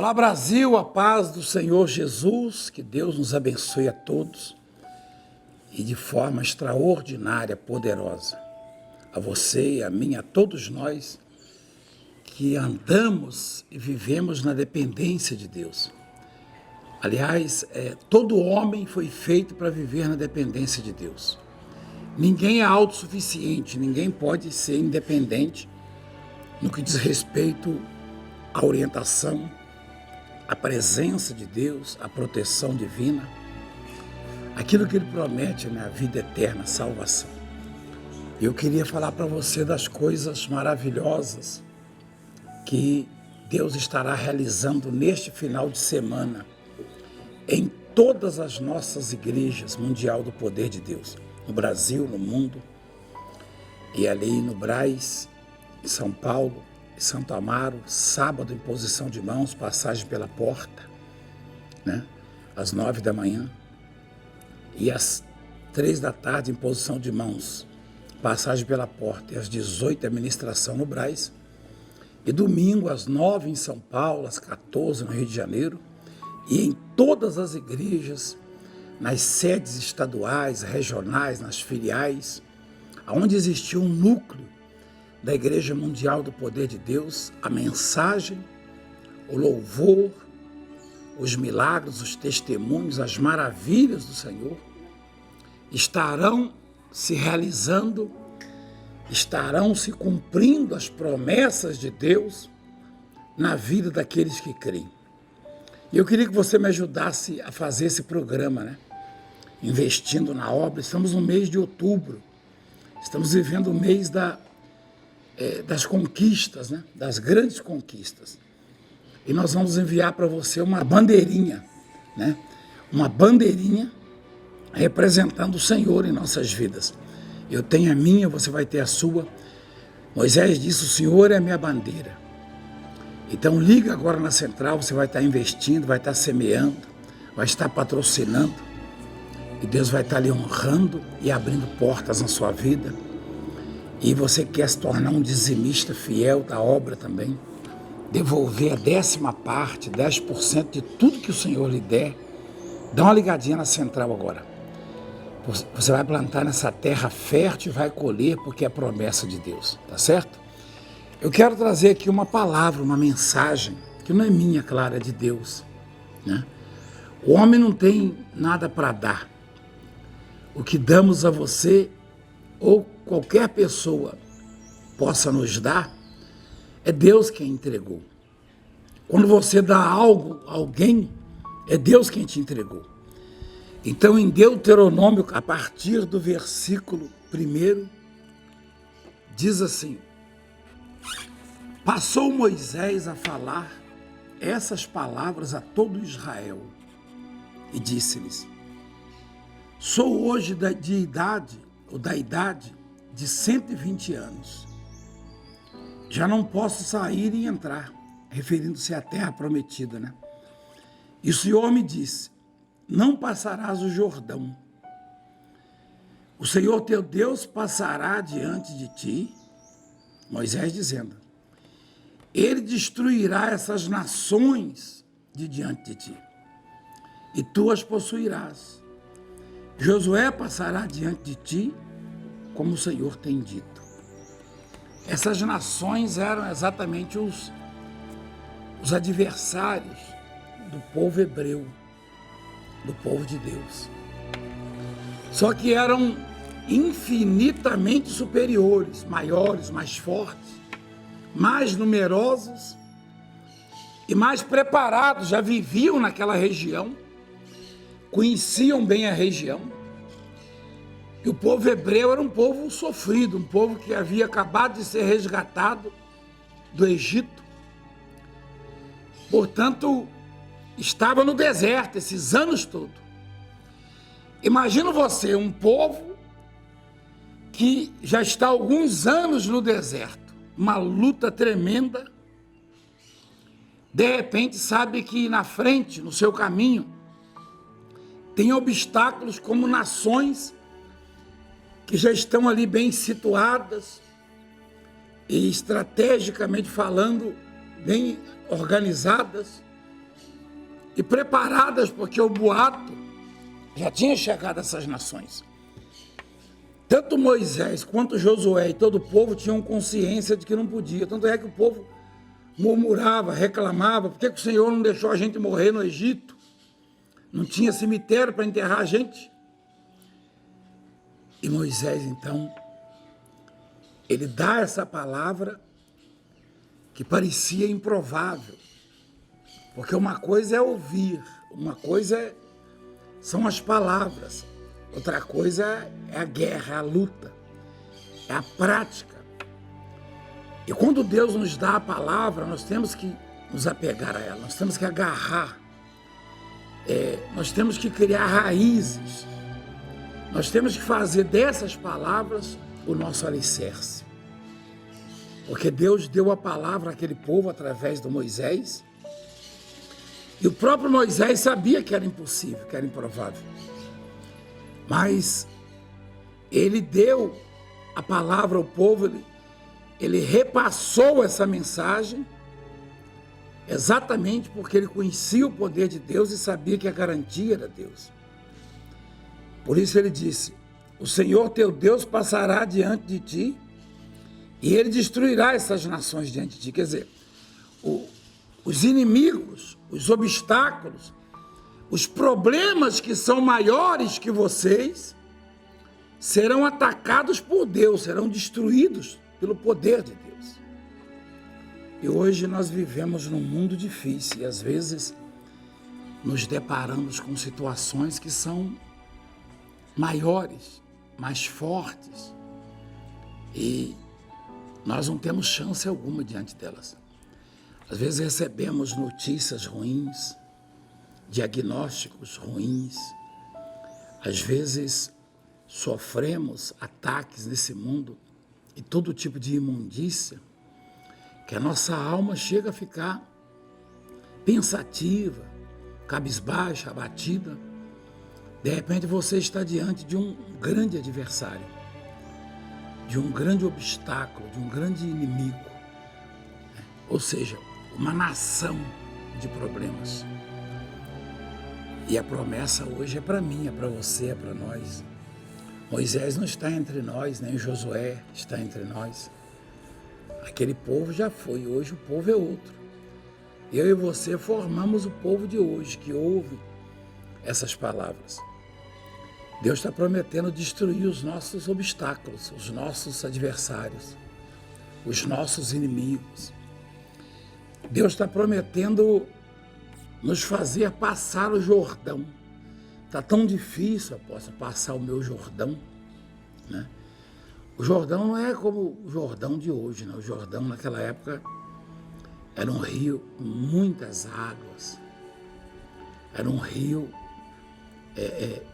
Olá, Brasil, a paz do Senhor Jesus, que Deus nos abençoe a todos e de forma extraordinária, poderosa. A você, a mim, a todos nós que andamos e vivemos na dependência de Deus. Aliás, todo homem foi feito para viver na dependência de Deus. Ninguém é autossuficiente, ninguém pode ser independente no que diz respeito à orientação, à presença de Deus, à proteção divina, aquilo que Ele promete, a vida eterna, a salvação. Eu queria falar para você das coisas maravilhosas que Deus estará realizando neste final de semana em todas as nossas igrejas mundial do poder de Deus, no Brasil, no mundo, e ali no Brás, em São Paulo, em Santo Amaro, sábado, imposição de mãos, passagem pela porta, às 9 da manhã, e às 3 da tarde, imposição de mãos, passagem pela porta, e às 18, administração no Brás, e domingo, às 9 em São Paulo, às 14 no Rio de Janeiro, e em todas as igrejas, nas sedes estaduais, regionais, nas filiais, onde existiu um núcleo da Igreja Mundial do Poder de Deus, a mensagem, o louvor, os milagres, os testemunhos, as maravilhas do Senhor estarão se realizando, estarão se cumprindo as promessas de Deus na vida daqueles que creem. E eu queria que você me ajudasse a fazer esse programa, investindo na obra. Estamos no mês de outubro, estamos vivendo o mês das conquistas, das grandes conquistas. E nós vamos enviar para você uma bandeirinha, uma bandeirinha representando o Senhor em nossas vidas. Eu tenho a minha, você vai ter a sua. Moisés disse: o Senhor é a minha bandeira. Então liga agora na central, você vai estar investindo, vai estar semeando, vai estar patrocinando, e Deus vai estar lhe honrando e abrindo portas na sua vida. E você quer se tornar um dizimista fiel da obra também, devolver a 10ª parte, 10% de tudo que o Senhor lhe der, dá uma ligadinha na central agora. Você vai plantar nessa terra fértil e vai colher, porque é a promessa de Deus, tá certo? Eu quero trazer aqui uma palavra, uma mensagem, que não é minha, claro, é de Deus. O homem não tem nada para dar. O que damos a você, ou qualquer pessoa possa nos dar, é Deus quem entregou. Quando você dá algo a alguém, é Deus quem te entregou. Então, em Deuteronômio, a partir do versículo 1, diz assim: passou Moisés a falar essas palavras a todo Israel e disse-lhes: sou hoje da idade de 120 anos. Já não posso sair e entrar, referindo-se à terra prometida, E o Senhor me disse: não passarás o Jordão. O Senhor teu Deus passará diante de ti, Moisés dizendo, Ele destruirá essas nações de diante de ti, e tu as possuirás. Josué passará diante de ti, como o Senhor tem dito. Essas nações eram exatamente os adversários do povo hebreu, do povo de Deus. Só que eram infinitamente superiores, maiores, mais fortes, mais numerosos e mais preparados, já viviam naquela região, conheciam bem a região. E o povo hebreu era um povo sofrido, um povo que havia acabado de ser resgatado do Egito. Portanto, estava no deserto esses anos todos. Imagina você, um povo que já está há alguns anos no deserto, uma luta tremenda. De repente sabe que na frente, no seu caminho, tem obstáculos como nações que já estão ali bem situadas e estrategicamente falando, bem organizadas, e preparadas, porque o boato já tinha chegado a essas nações. Tanto Moisés quanto Josué e todo o povo tinham consciência de que não podia. Tanto é que o povo murmurava, reclamava, por que o Senhor não deixou a gente morrer no Egito? Não tinha cemitério para enterrar a gente. E Moisés, então, ele dá essa palavra que parecia improvável. Porque uma coisa é ouvir, uma coisa são as palavras, outra coisa é a guerra, é a luta, é a prática. E quando Deus nos dá a palavra, nós temos que nos apegar a ela, nós temos que agarrar, nós temos que criar raízes, nós temos que fazer dessas palavras o nosso alicerce. Porque Deus deu a palavra àquele povo através do Moisés, e o próprio Moisés sabia que era impossível, que era improvável. Mas ele deu a palavra ao povo, ele repassou essa mensagem, exatamente porque ele conhecia o poder de Deus e sabia que a garantia era Deus. Por isso ele disse: o Senhor teu Deus passará diante de ti e ele destruirá essas nações diante de ti. Quer dizer, os inimigos, os obstáculos, os problemas que são maiores que vocês serão atacados por Deus, serão destruídos pelo poder de Deus. E hoje nós vivemos num mundo difícil e às vezes nos deparamos com situações que são maiores, mais fortes, e nós não temos chance alguma diante delas. Às vezes recebemos notícias ruins, diagnósticos ruins, às vezes sofremos ataques nesse mundo e todo tipo de imundícia, que a nossa alma chega a ficar pensativa, cabisbaixa, abatida. De repente você está diante de um grande adversário, de um grande obstáculo, de um grande inimigo, ou seja, uma nação de problemas. E a promessa hoje é para mim, é para você, é para nós. Moisés não está entre nós, nem Josué está entre nós. Aquele povo já foi, hoje o povo é outro. Eu e você formamos o povo de hoje, que ouve essas palavras. Deus está prometendo destruir os nossos obstáculos, os nossos adversários, os nossos inimigos. Deus está prometendo nos fazer passar o Jordão. Está tão difícil, apóstolo, passar o meu Jordão, né? O Jordão não é como o Jordão de hoje, né? O Jordão naquela época era um rio com muitas águas. Era um rio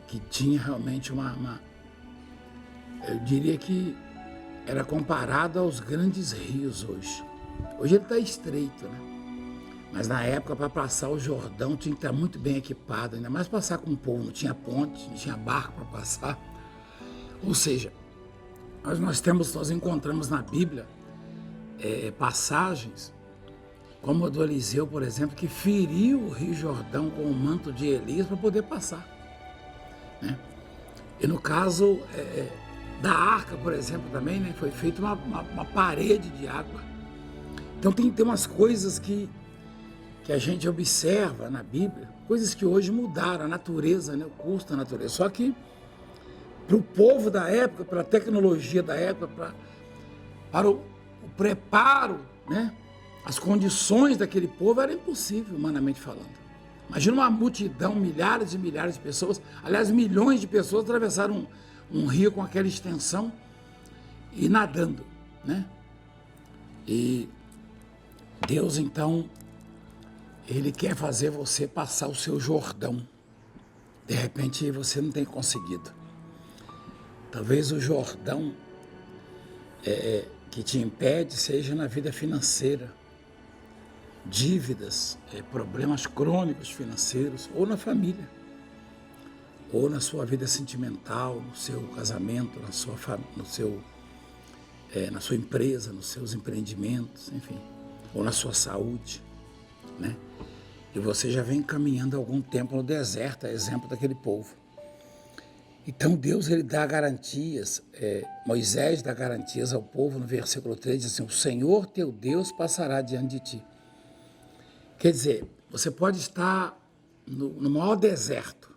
que tinha realmente eu diria que era comparado aos grandes rios hoje. Hoje ele está estreito, né? Mas na época, para passar o Jordão, tinha que estar muito bem equipado, ainda mais passar com o povo, não tinha ponte, não tinha barco para passar. Ou seja, nós encontramos na Bíblia passagens, como a do Eliseu, por exemplo, que feriu o Rio Jordão com o manto de Elias para poder passar, né? E no caso da arca, por exemplo, também, né, foi feita uma parede de água. Então tem umas coisas que a gente observa na Bíblia, coisas que hoje mudaram, a natureza, né, o curso da natureza. Só que para o povo da época, para a tecnologia da época, para o preparo, né, as condições daquele povo, era impossível, humanamente falando. Imagina uma multidão, milhares e milhares de pessoas, aliás, milhões de pessoas atravessaram um rio com aquela extensão e nadando, né? E Deus, então, Ele quer fazer você passar o seu Jordão. De repente, você não tem conseguido. Talvez o Jordão que te impede seja na vida financeira, dívidas, problemas crônicos financeiros, ou na família, ou na sua vida sentimental, no seu casamento, na sua empresa, nos seus empreendimentos, enfim, ou na sua saúde, né? E você já vem caminhando há algum tempo no deserto, a exemplo daquele povo. Então Deus ele dá garantias, Moisés dá garantias ao povo no versículo 3, diz assim, o Senhor teu Deus passará diante de ti. Quer dizer, você pode estar no maior deserto,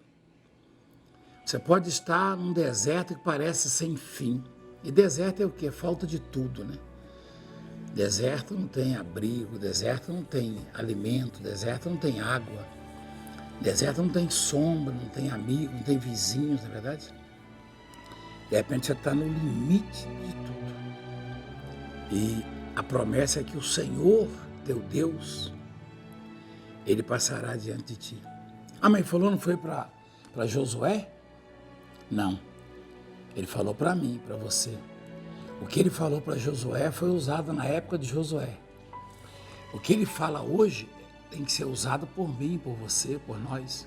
você pode estar num deserto que parece sem fim. E deserto é o quê? Falta de tudo, né? Deserto não tem abrigo, deserto não tem alimento, deserto não tem água, deserto não tem sombra, não tem amigo, não tem vizinhos, não é verdade? De repente você está no limite de tudo. E a promessa é que o Senhor, teu Deus, ele passará diante de ti. Ah, mas falou, não foi para Josué? Não. Ele falou para mim, para você. O que ele falou para Josué foi usado na época de Josué. O que ele fala hoje tem que ser usado por mim, por você, por nós.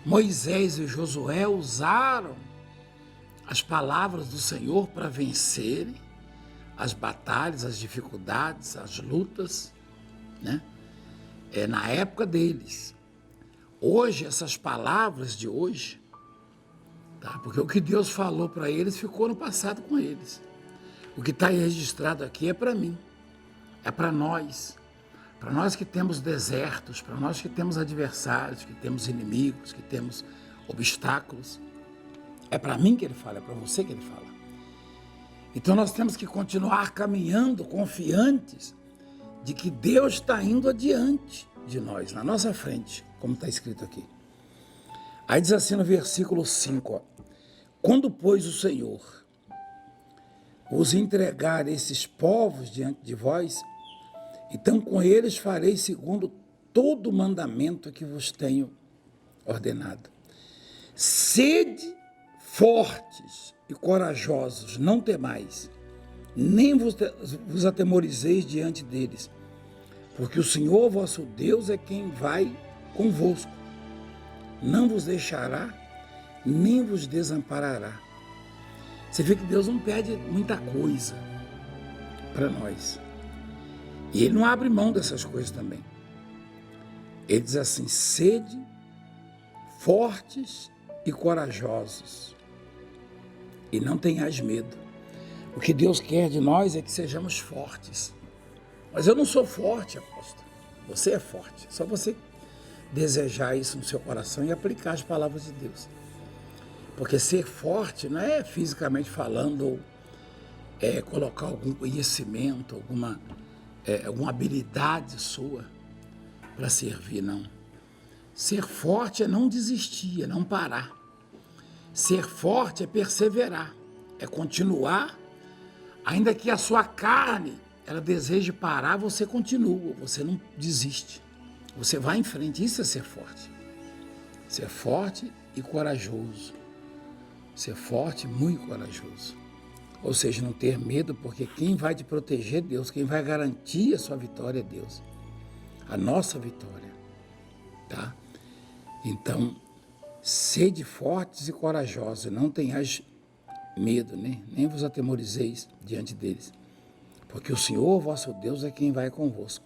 Moisés e Josué usaram as palavras do Senhor para vencerem as batalhas, as dificuldades, as lutas, né? Na época deles. Hoje, essas palavras de hoje, tá? Porque o que Deus falou para eles ficou no passado com eles. O que está registrado aqui é para mim, é para nós que temos desertos, para nós que temos adversários, que temos inimigos, que temos obstáculos. É para mim que ele fala, é para você que ele fala. Então nós temos que continuar caminhando confiantes de que Deus está indo adiante de nós, na nossa frente, como está escrito aqui. Aí diz assim no versículo 5, quando, pois, o Senhor vos entregar esses povos diante de vós, então com eles farei segundo todo o mandamento que vos tenho ordenado. Sede fortes e corajosos, não temais, nem vos atemorizeis diante deles, porque o Senhor vosso Deus é quem vai convosco, não vos deixará, nem vos desamparará. Você vê que Deus não pede muita coisa para nós. E ele não abre mão dessas coisas também. Ele diz assim, sede fortes e corajosos, e não tenhais medo. O que Deus quer de nós é que sejamos fortes. Mas eu não sou forte, apóstolo. Você é forte. Só você desejar isso no seu coração e aplicar as palavras de Deus. Porque ser forte não é fisicamente falando, ou colocar algum conhecimento, alguma habilidade sua para servir, não. Ser forte é não desistir, é não parar. Ser forte é perseverar, é continuar, ainda que a sua carne ela deseje parar, você continua, você não desiste. Você vai em frente, isso é ser forte. Ser forte e corajoso. Ser forte, muito corajoso. Ou seja, não ter medo, porque quem vai te proteger é Deus, quem vai garantir a sua vitória é Deus. A nossa vitória, tá? Então, sede fortes e corajosos, não tenhais medo, né? Nem vos atemorizeis diante deles, porque o Senhor, vosso Deus, é quem vai convosco.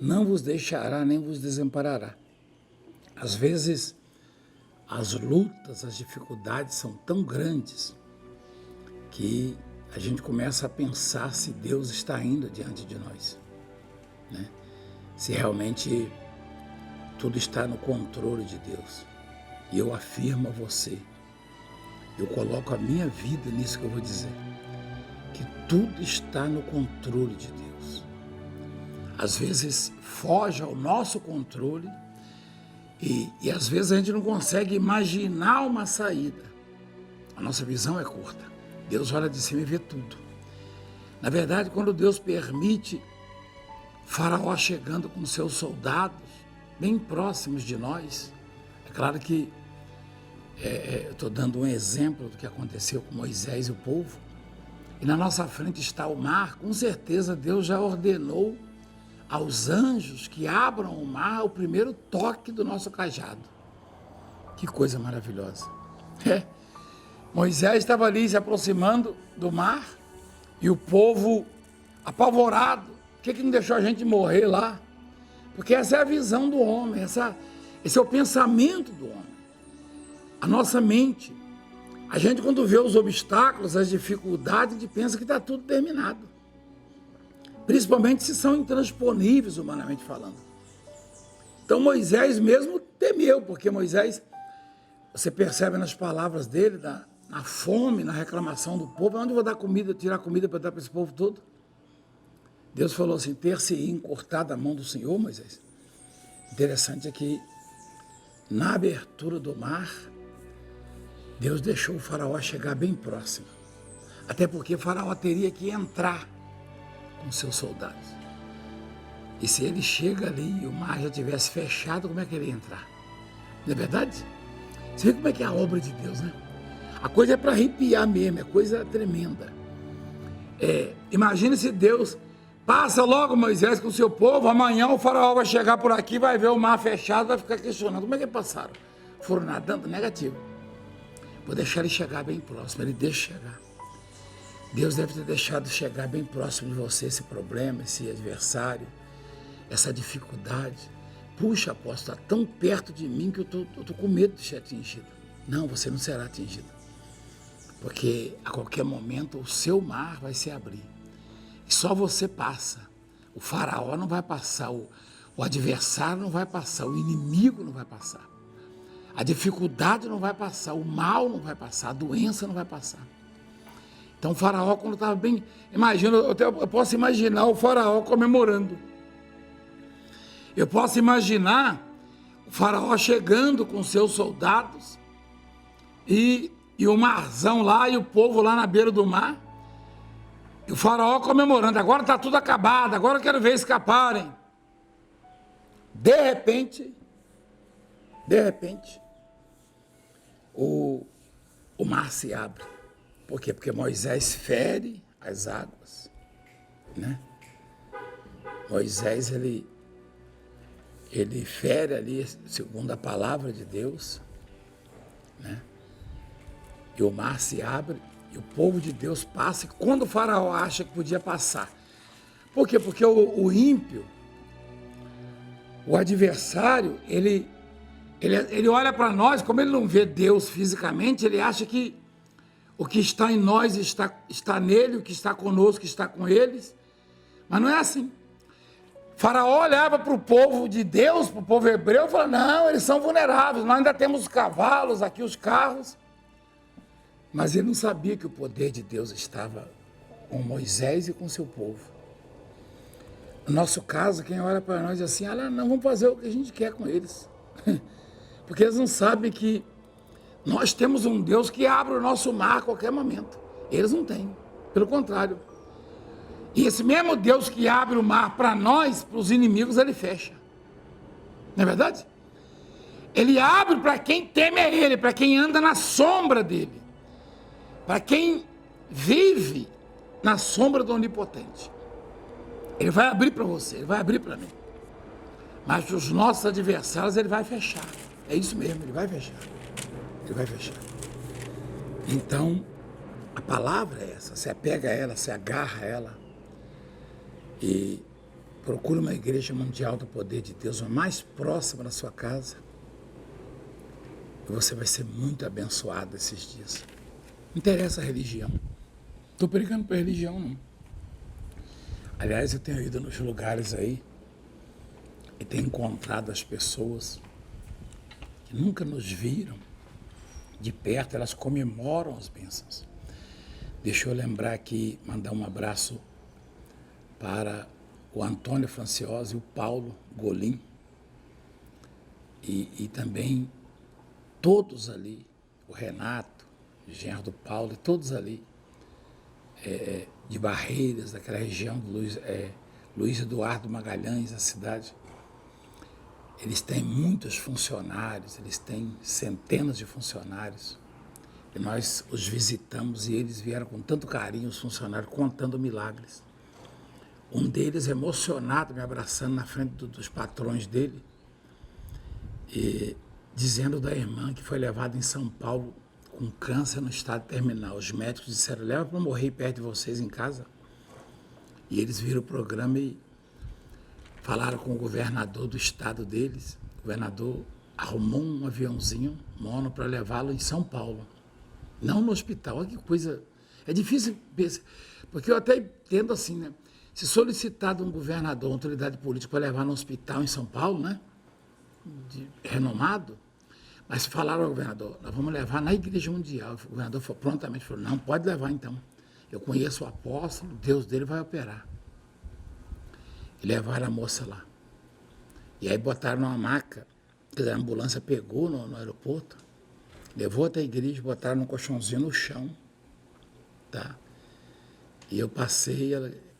Não vos deixará, nem vos desamparará. Às vezes, as lutas, as dificuldades são tão grandes que a gente começa a pensar se Deus está indo diante de nós, né? Se realmente tudo está no controle de Deus. E eu afirmo a você, eu coloco a minha vida nisso que eu vou dizer, que tudo está no controle de Deus. Às vezes foge ao nosso controle e às vezes a gente não consegue imaginar uma saída. A nossa visão é curta. Deus olha de cima e vê tudo. Na verdade, quando Deus permite Faraó chegando com seus soldados bem próximos de nós, é claro que eu estou dando um exemplo do que aconteceu com Moisés e o povo, e na nossa frente está o mar, com certeza Deus já ordenou aos anjos que abram o mar ao primeiro toque do nosso cajado. Que coisa maravilhosa. Moisés estava ali se aproximando do mar e o povo apavorado. Por que não deixou a gente morrer lá? Porque essa é a visão do homem, esse é o pensamento do homem. A nossa mente. A gente, quando vê os obstáculos, as dificuldades, a gente pensa que está tudo terminado. Principalmente se são intransponíveis, humanamente falando. Então Moisés mesmo temeu, porque Moisés, você percebe nas palavras dele, na fome, na reclamação do povo, onde eu vou dar comida, tirar comida para dar para esse povo todo? Deus falou assim, ter-se-ia cortado a mão do Senhor, Moisés. Interessante é que, na abertura do mar, Deus deixou o faraó chegar bem próximo. Até porque o faraó teria que entrar com seus soldados. E se ele chega ali e o mar já tivesse fechado, como é que ele ia entrar? Não é verdade? Você vê como é que é a obra de Deus, né? A coisa é para arrepiar mesmo, é coisa tremenda. Imagina se Deus passa logo Moisés com o seu povo, amanhã o faraó vai chegar por aqui, vai ver o mar fechado, vai ficar questionando, como é que passaram? Foram nadando? Negativo. Vou deixar ele chegar bem próximo, ele deixa chegar. Deus deve ter deixado chegar bem próximo de você esse problema, esse adversário, essa dificuldade. Puxa, apóstolo, está tão perto de mim que eu estou com medo de ser atingido. Não, você não será atingido. Porque a qualquer momento o seu mar vai se abrir. E só você passa. O faraó não vai passar, o adversário não vai passar, o inimigo não vai passar. A dificuldade não vai passar, o mal não vai passar, a doença não vai passar. Então o faraó, quando estava bem... Imagina, eu posso imaginar o faraó comemorando. Eu posso imaginar o faraó chegando com seus soldados e o marzão lá e o povo lá na beira do mar. E o faraó comemorando, agora está tudo acabado, agora eu quero ver escaparem. De repente, o mar se abre. Por quê? Porque Moisés fere as águas, né? Moisés, ele fere ali, segundo a palavra de Deus, né? E o mar se abre, e o povo de Deus passa, e quando o faraó acha que podia passar. Por quê? Porque o ímpio, o adversário, ele olha para nós, como ele não vê Deus fisicamente, ele acha que o que está em nós está nele, o que está conosco está com eles, mas não é assim. Faraó olhava para o povo de Deus, para o povo hebreu, e falava, não, eles são vulneráveis, nós ainda temos os cavalos aqui, os carros. Mas ele não sabia que o poder de Deus estava com Moisés e com seu povo. No nosso caso, quem olha para nós diz assim, não, vamos fazer o que a gente quer com eles. Porque eles não sabem que nós temos um Deus que abre o nosso mar a qualquer momento. Eles não têm, pelo contrário. E esse mesmo Deus que abre o mar para nós, para os inimigos, ele fecha. Não é verdade? Ele abre para quem teme a ele, para quem anda na sombra dele. Para quem vive na sombra do Onipotente. Ele vai abrir para você, ele vai abrir para mim. Mas os nossos adversários ele vai fechar. É isso mesmo, ele vai fechar. Ele vai fechar. Então, a palavra é essa. Você pega ela, você agarra ela e procura uma igreja mundial do poder de Deus, a mais próxima da sua casa. E você vai ser muito abençoado esses dias. Não interessa a religião. Estou pregando para religião, não. Aliás, eu tenho ido nos lugares aí e tenho encontrado as pessoas que nunca nos viram de perto, elas comemoram as bênçãos. Deixa eu lembrar aqui, mandar um abraço para o Antônio Franciosa e o Paulo Golim e também todos ali, o Renato, o genro do Paulo, e todos ali, de Barreiras, daquela região do Luiz Eduardo Magalhães, a cidade. Eles têm muitos funcionários, eles têm centenas de funcionários. E nós os visitamos e eles vieram com tanto carinho, os funcionários, contando milagres. Um deles emocionado, me abraçando na frente dos patrões dele, e dizendo da irmã que foi levada em São Paulo com câncer no estado terminal. Os médicos disseram, leva para morrer perto de vocês em casa. E eles viram o programa e Falaram com o governador do estado deles. O governador arrumou um aviãozinho mono para levá-lo em São Paulo. Não no hospital. Olha que coisa. É difícil pensar. Porque eu até entendo assim, né? Se solicitado um governador, uma autoridade política para levar no hospital em São Paulo, né? Renomado, mas falaram ao governador, nós vamos levar na Igreja Mundial. O governador prontamente falou, não, pode levar então. Eu conheço o apóstolo, Deus dele vai operar. E levaram a moça lá. E aí botaram numa maca, a ambulância pegou no aeroporto, levou até a igreja, botaram um colchãozinho no chão, tá? E eu passei,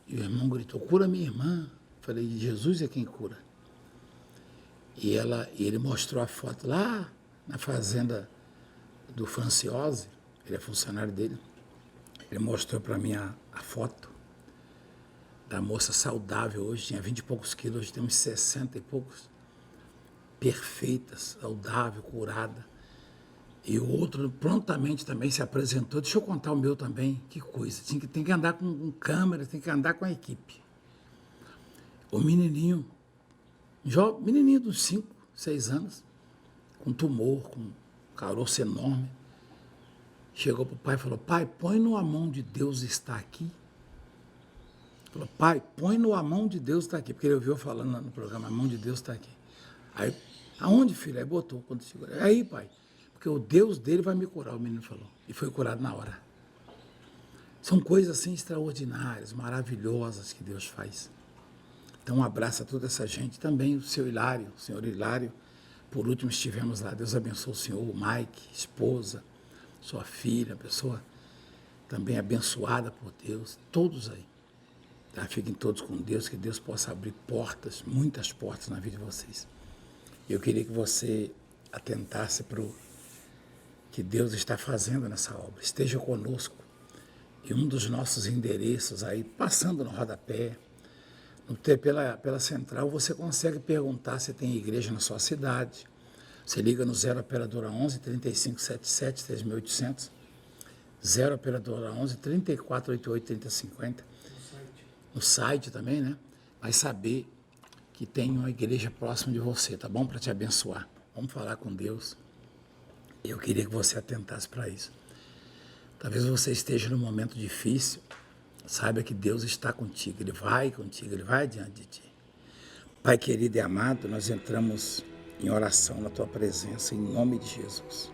e o irmão gritou, cura minha irmã. Falei, Jesus é quem cura. E ele mostrou a foto lá na fazenda do Franciose, ele é funcionário dele. Ele mostrou para mim a foto da moça saudável hoje, tinha 20 e poucos quilos, hoje tem uns 60 e poucos. Perfeita, saudável, curada. E o outro prontamente também se apresentou. Deixa eu contar o meu também, que coisa. Tem que andar com câmera, tem que andar com a equipe. O menininho, menininho de uns 5, 6 anos, com tumor, com um caroço enorme, chegou para o pai e falou, pai, põe no a mão de Deus está aqui. Falou, pai, põe no a mão de Deus está aqui, porque ele ouviu falando no programa, a mão de Deus está aqui. Aí, aonde, filho? Aí botou, quando chegou. Aí, pai, porque o Deus dele vai me curar, o menino falou. E foi curado na hora. São coisas assim extraordinárias, maravilhosas que Deus faz. Então, um abraço a toda essa gente. Também o senhor Hilário, por último estivemos lá. Deus abençoe o senhor, o Mike, esposa, sua filha, pessoa também abençoada por Deus. Todos aí. Tá? Fiquem todos com Deus, que Deus possa abrir portas, muitas portas na vida de vocês. Eu queria que você atentasse para o que Deus está fazendo nessa obra. Esteja conosco. E um dos nossos endereços aí, passando no rodapé, pela central, você consegue perguntar se tem igreja na sua cidade. Você liga no 0 operadora 11 3577 3800, 0 operadora 11 3488 3050. No site também, né? Vai saber que tem uma igreja próxima de você, tá bom? Para te abençoar. Vamos falar com Deus. Eu queria que você atentasse para isso. Talvez você esteja num momento difícil. Saiba que Deus está contigo, Ele vai contigo, Ele vai diante de ti. Pai querido e amado, nós entramos em oração na Tua presença, em nome de Jesus.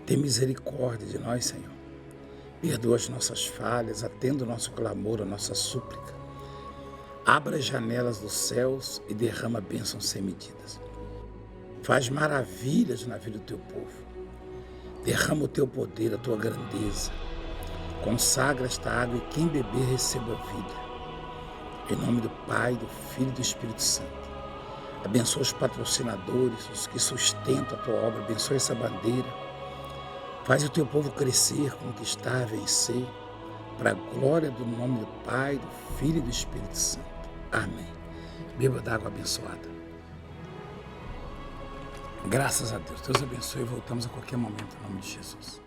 Tem misericórdia de nós, Senhor. Perdoa as nossas falhas, atenda o nosso clamor, a nossa súplica. Abra as janelas dos céus e derrama bênçãos sem medidas. Faz maravilhas na vida do Teu povo. Derrama o Teu poder, a Tua grandeza. Consagra esta água e quem beber receba a vida. Em nome do Pai, do Filho e do Espírito Santo. Abençoa os patrocinadores, os que sustentam a Tua obra. Abençoa essa bandeira. Faz o Teu povo crescer, conquistar, vencer. Para a glória do nome do Pai, do Filho e do Espírito Santo. Amém. Beba d'água abençoada. Graças a Deus. Deus abençoe e voltamos a qualquer momento em nome de Jesus.